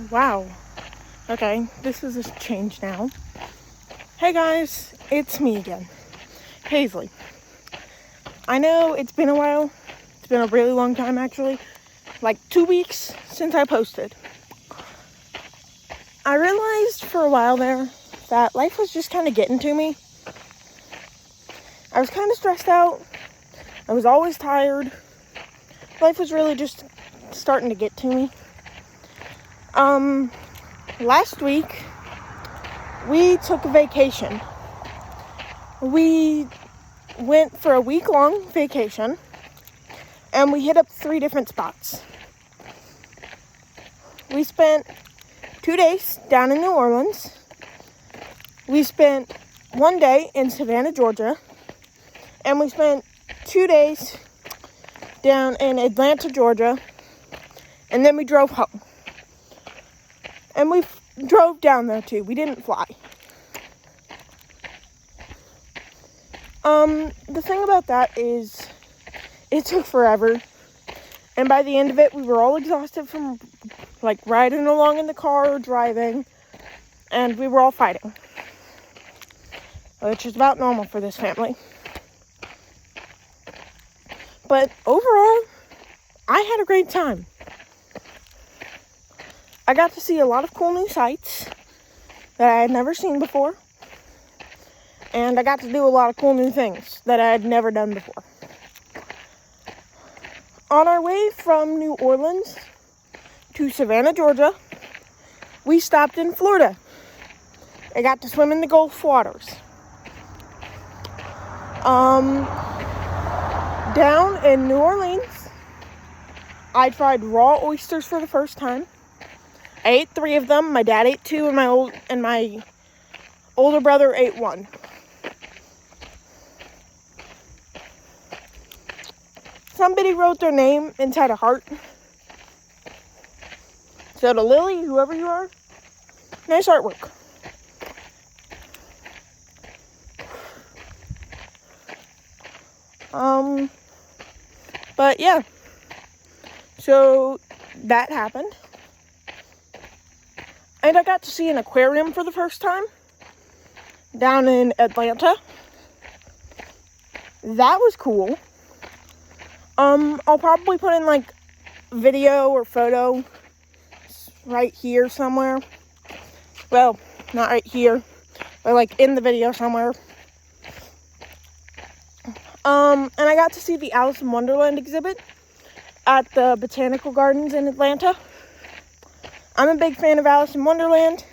Wow. Okay, this is a change now. Hey guys, it's me again, Paisley. I know it's been a while. It's been a really long time actually. Like 2 weeks since I posted. I realized for a while there that life was just kind of getting to me. I was kind of stressed out. I was always tired. Life was really just starting to get to me. Last week, we took a vacation. We went for a week-long vacation, and we hit up 3 different spots. We spent 2 days down in New Orleans. We spent 1 day in Savannah, Georgia, and we spent 2 days down in Atlanta, Georgia, and then we drove home. And we drove down there too. We didn't fly. The thing about that is it took forever. And by the end of it, we were all exhausted from riding along in the car or driving. And we were all fighting. Which is about normal for this family. But overall, I had a great time. I got to see a lot of cool new sights that I had never seen before. And I got to do a lot of cool new things that I had never done before. On our way from New Orleans to Savannah, Georgia, we stopped in Florida. I got to swim in the Gulf waters. Down in New Orleans, I tried raw oysters for the first time. I ate 3 of them. My dad ate 2, and my older brother ate 1. Somebody wrote their name inside a heart. So to Lily, whoever you are, nice artwork. But yeah. So that happened. And I got to see an aquarium for the first time down in Atlanta. That was cool. I'll probably put in video or photo right here somewhere. Well, not right here, but in the video somewhere. And I got to see the Alice in Wonderland exhibit at the Botanical Gardens in Atlanta. I'm a big fan of Alice in Wonderland.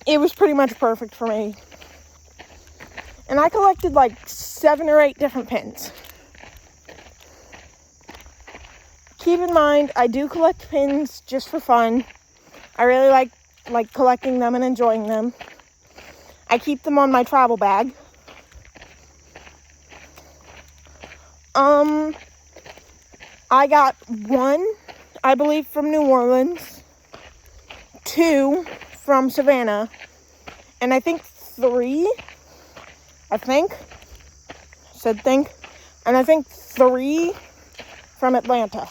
It was pretty much perfect for me. And I collected 7 or 8 different pins. Keep in mind, I do collect pins just for fun. I really like collecting them and enjoying them. I keep them on my travel bag. I got 1, I believe, from New Orleans, 2 from Savannah, and I think 3, and I think 3 from Atlanta.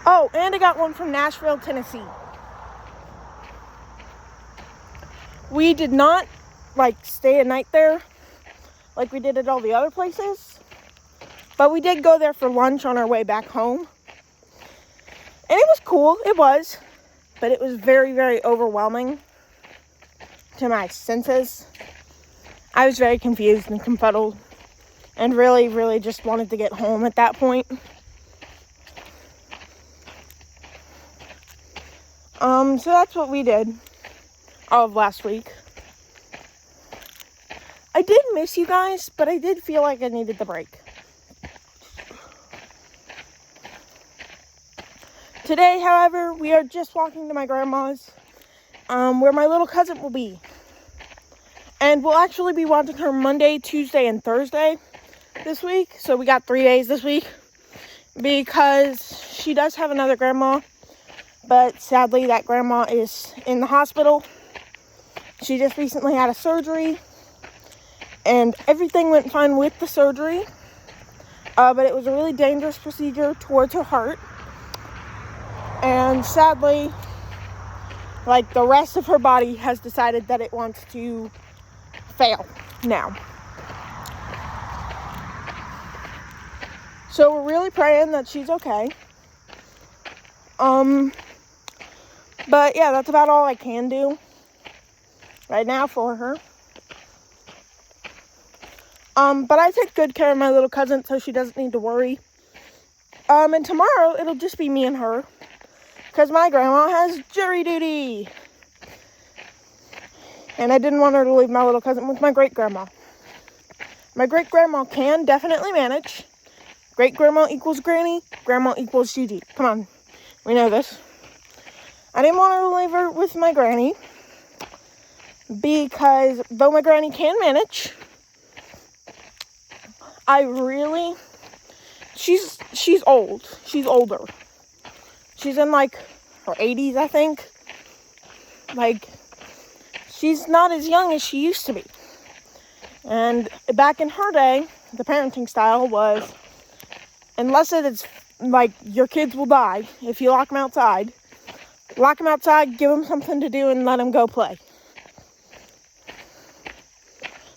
Oh, and I got 1 from Nashville, Tennessee. We did not stay a night there like we did at all the other places, but we did go there for lunch on our way back home, and it was cool. It was, but it was very, very overwhelming to my senses. I was very confused and confuddled and really, really just wanted to get home at that point. So that's what we did all of last week. I did miss you guys, but I did feel like I needed the break. Today, however, we are just walking to my grandma's, where my little cousin will be. And we'll actually be watching her Monday, Tuesday, and Thursday this week. So we got 3 days this week because she does have another grandma. But sadly, that grandma is in the hospital. She just recently had a surgery. And everything went fine with the surgery. But it was a really dangerous procedure towards her heart. And sadly, like, the rest of her body has decided that it wants to fail now. So we're really praying that she's okay. But yeah, that's about all I can do right now for her. But I take good care of my little cousin, so she doesn't need to worry. And tomorrow, it'll just be me and her, because my grandma has jury duty. And I didn't want her to leave my little cousin with my great-grandma. My great-grandma can definitely manage. Great-grandma equals granny, grandma equals Gigi. Come on, we know this. I didn't want her to leave her with my granny, because though my granny can manage, she's old. She's older. She's in, like, her 80s, I think. Like, she's not as young as she used to be. And back in her day, the parenting style was, unless it is, like, your kids will die if you lock them outside, give them something to do, and let them go play.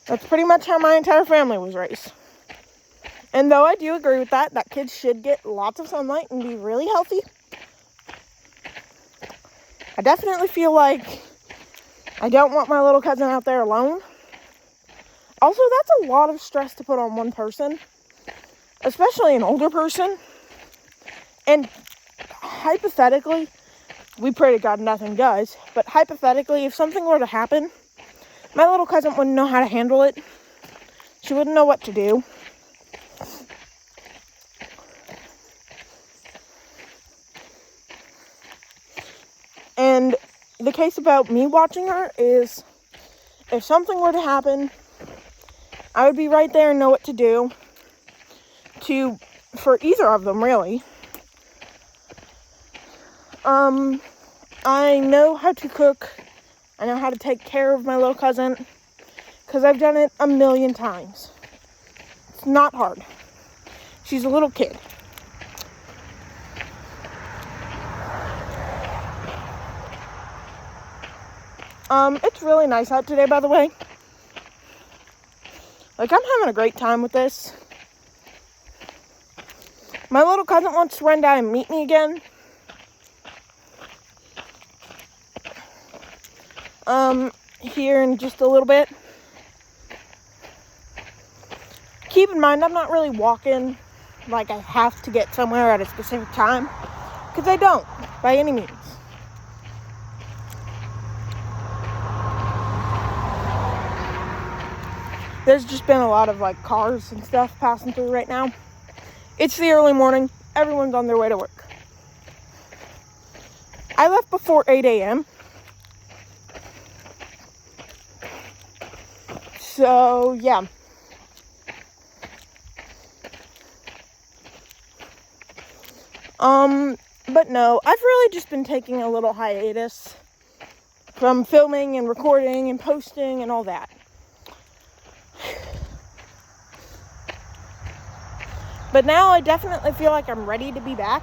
That's pretty much how my entire family was raised. And though I do agree with that kids should get lots of sunlight and be really healthy, I definitely feel like I don't want my little cousin out there alone. Also, that's a lot of stress to put on one person, especially an older person. And hypothetically, we pray to God nothing does, but hypothetically, if something were to happen, my little cousin wouldn't know how to handle it. She wouldn't know what to do. And the case about me watching her is, if something were to happen, I would be right there and know what to do for either of them, really. I know how to cook. I know how to take care of my little cousin, because I've done it a million times. It's not hard. She's a little kid. It's really nice out today, by the way. Like, I'm having a great time with this. My little cousin wants to run down and meet me again. Here in just a little bit. Keep in mind, I'm not really walking like I have to get somewhere at a specific time, because I don't, by any means. There's just been a lot of, like, cars and stuff passing through right now. It's the early morning. Everyone's on their way to work. I left before 8 a.m. So, yeah. But no, I've really just been taking a little hiatus from filming and recording and posting and all that. But now I definitely feel like I'm ready to be back.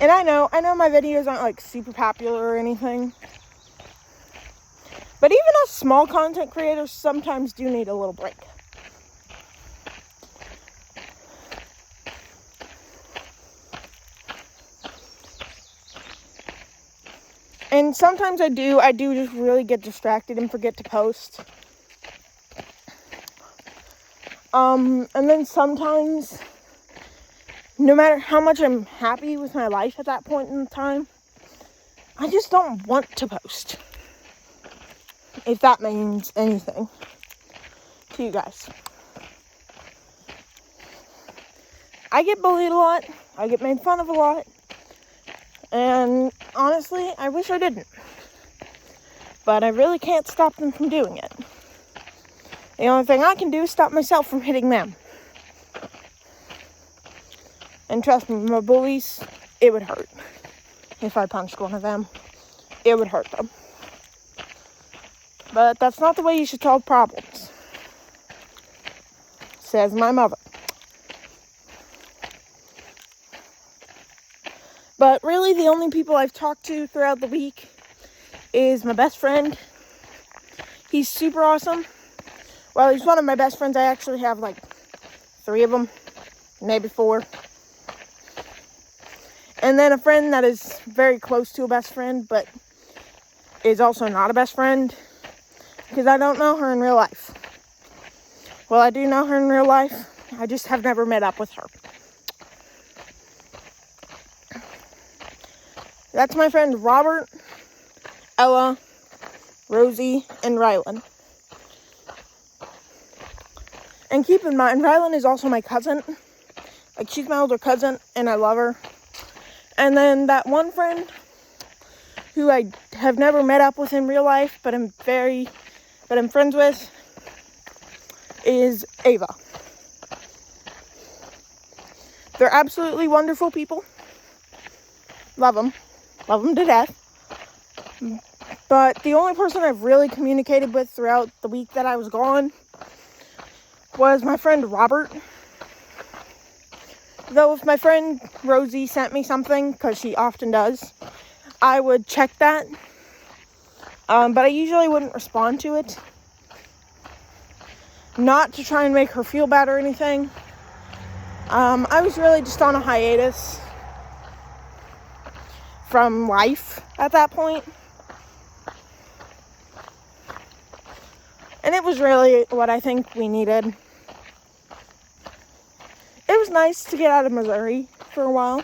And I know my videos aren't, like, super popular or anything. But even us small content creators sometimes do need a little break. And sometimes I do just really get distracted and forget to post. And then sometimes, no matter how much I'm happy with my life at that point in time, I just don't want to post. If that means anything to you guys. I get bullied a lot. I get made fun of a lot. And honestly, I wish I didn't. But I really can't stop them from doing it. The only thing I can do is stop myself from hitting them. And trust me, my bullies, it would hurt. If I punched one of them, it would hurt them. But that's not the way you should solve problems. says my mother. But really, the only people I've talked to throughout the week is my best friend. He's super awesome. Well, he's one of my best friends. I actually have like 3 of them, maybe 4. And then a friend that is very close to a best friend, but is also not a best friend, because I don't know her in real life. Well, I do know her in real life. I just have never met up with her. That's my friend Robert, Ella, Rosie, and Rylan. And keep in mind, Rylan is also my cousin. Like, she's my older cousin, and I love her. And then that one friend who I have never met up with in real life, but I'm friends with, is Ava. They're absolutely wonderful people. Love them. Love them to death. But the only person I've really communicated with throughout the week that I was gone was my friend Robert. Though if my friend Rosie sent me something, because she often does, I would check that. But I usually wouldn't respond to it. Not to try and make her feel bad or anything. I was really just on a hiatus from life at that point. And it was really what I think we needed. It was nice to get out of Missouri for a while.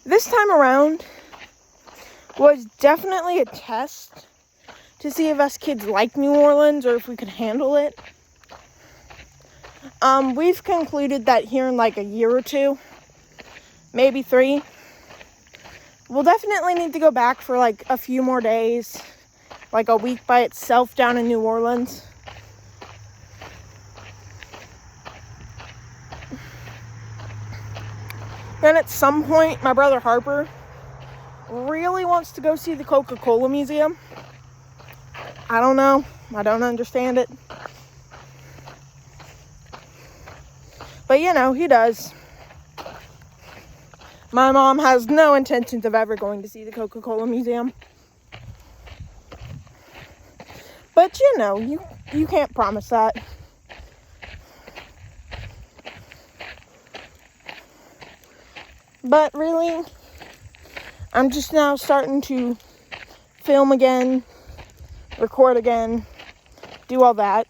This time around was definitely a test to see if us kids like New Orleans or if we could handle it. We've concluded that here in like a year or 2, maybe 3, we'll definitely need to go back for like a few more days, like a week by itself down in New Orleans. Then at some point, my brother Harper really wants to go see the Coca-Cola Museum. I don't know. I don't understand it. But, you know, he does. My mom has no intentions of ever going to see the Coca-Cola Museum. But, you know, you can't promise that. But really, I'm just now starting to film again, record again, do all that.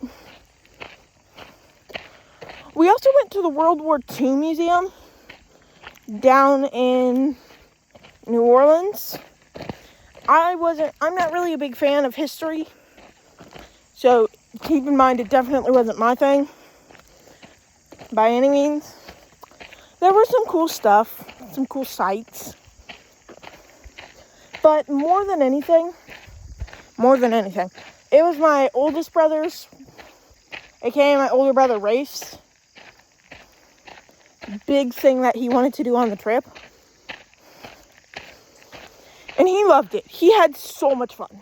We also went to the World War II Museum down in New Orleans. I'm not really a big fan of history, so keep in mind it definitely wasn't my thing by any means. There was some cool stuff, some cool sights, but more than anything, it was my oldest brother's, aka my older brother Race, big thing that he wanted to do on the trip. And he loved it. He had so much fun.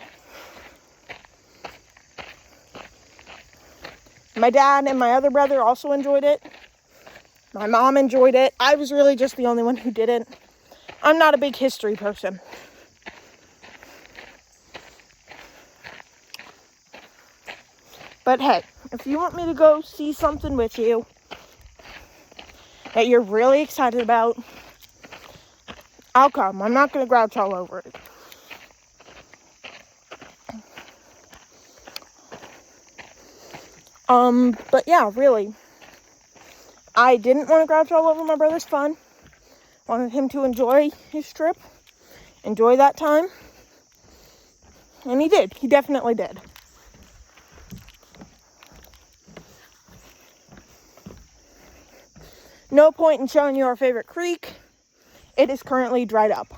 My dad and my other brother also enjoyed it. My mom enjoyed it. I was really just the only one who didn't. I'm not a big history person. But hey, if you want me to go see something with you that you're really excited about, I'll come. I'm not going to grouch all over it. But yeah, really. I didn't want to grouch all over my brother's fun. Wanted him to enjoy his trip. Enjoy that time. And he did. He definitely did. No point in showing you our favorite creek. It is currently dried up.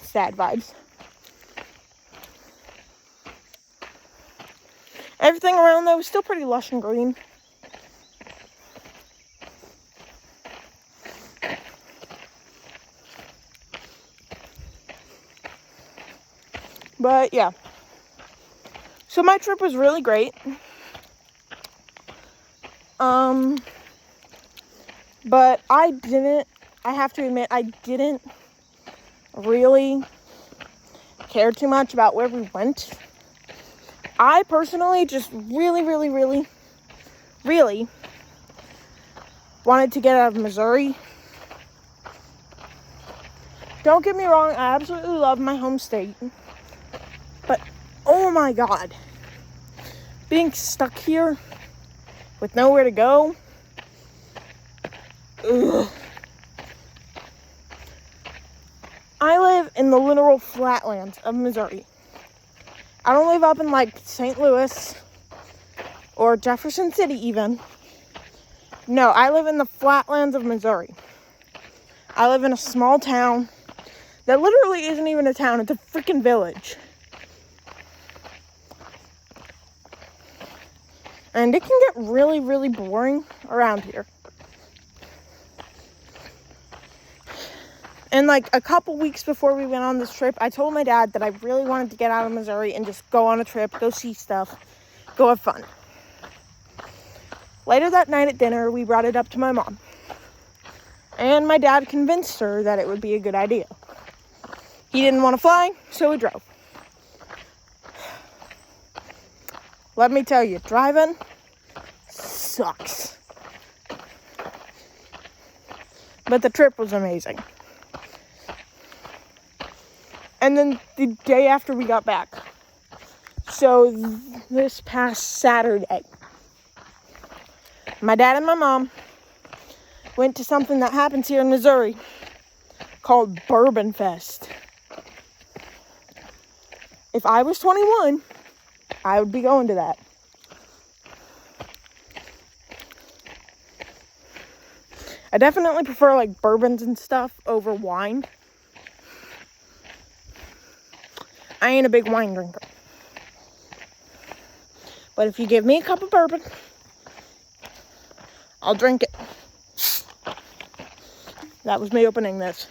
Sad vibes. Everything around though is still pretty lush and green. But yeah. So my trip was really great. But I have to admit, I didn't really care too much about where we went. I personally just really wanted to get out of Missouri. Don't get me wrong, I absolutely love my home state. But, oh my God, being stuck here with nowhere to go, ugh. I live in the literal flatlands of Missouri. I don't live up in like St. Louis or Jefferson City even. No, I live in the flatlands of Missouri. I live in a small town that literally isn't even a town, it's a freaking village. And it can get really boring around here. And like a couple weeks before we went on this trip, I told my dad that I really wanted to get out of Missouri and just go on a trip, go see stuff, go have fun. Later that night at dinner, we brought it up to my mom. And my dad convinced her that it would be a good idea. He didn't want to fly, so we drove. Let me tell you, driving sucks. But the trip was amazing. And then the day after we got back, so this past Saturday, my dad and my mom went to something that happens here in Missouri called Bourbon Fest. If I was 21, I would be going to that. I definitely prefer like bourbons and stuff over wine. I ain't a big wine drinker. But if you give me a cup of bourbon, I'll drink it. That was me opening this.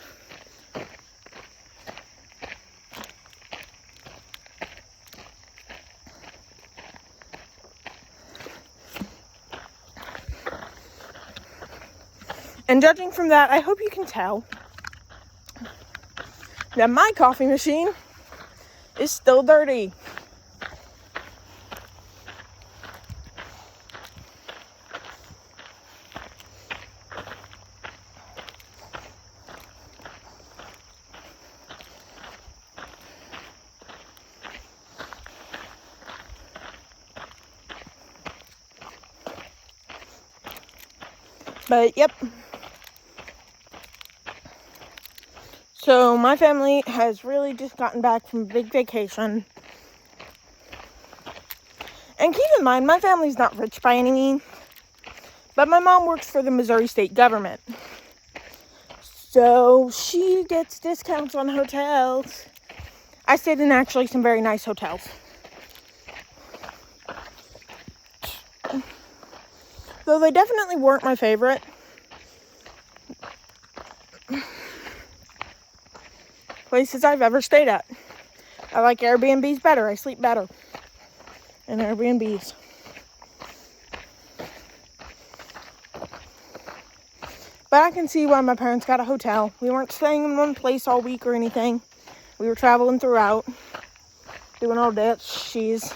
And judging from that, I hope you can tell that my coffee machine is still dirty. But, yep. So, my family has really just gotten back from a big vacation. And keep in mind, my family's not rich by any means. But my mom works for the Missouri state government. So, she gets discounts on hotels. I stayed in actually some very nice hotels. Though they definitely weren't my favorite. Places I've ever stayed at. I like Airbnbs better. I sleep better in Airbnbs. But I can see why my parents got a hotel. We weren't staying in one place all week or anything. We were traveling throughout, doing all that cheese.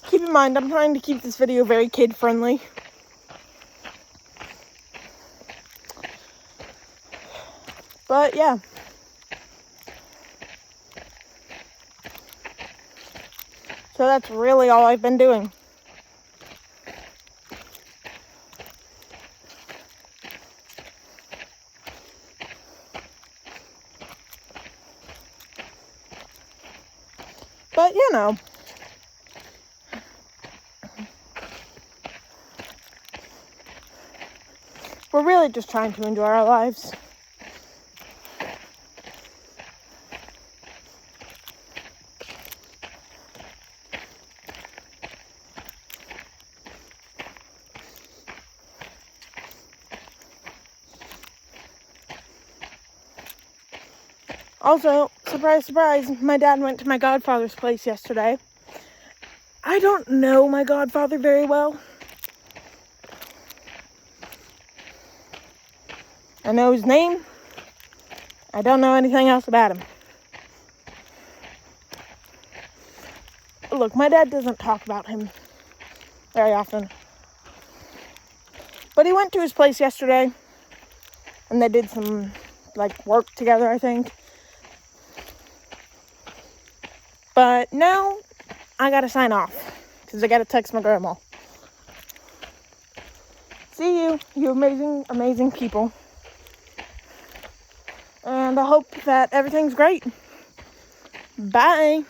Keep in mind, I'm trying to keep this video very kid-friendly. But, yeah. So that's really all I've been doing. But, you know. We're really just trying to enjoy our lives. Also, surprise, surprise, my dad went to my godfather's place yesterday. I don't know my godfather very well. I know his name. I don't know anything else about him. Look, my dad doesn't talk about him very often. But he went to his place yesterday, and they did some, work together, I think. But now, I gotta sign off, because I gotta text my grandma. See you, you amazing, amazing people. And I hope that everything's great. Bye.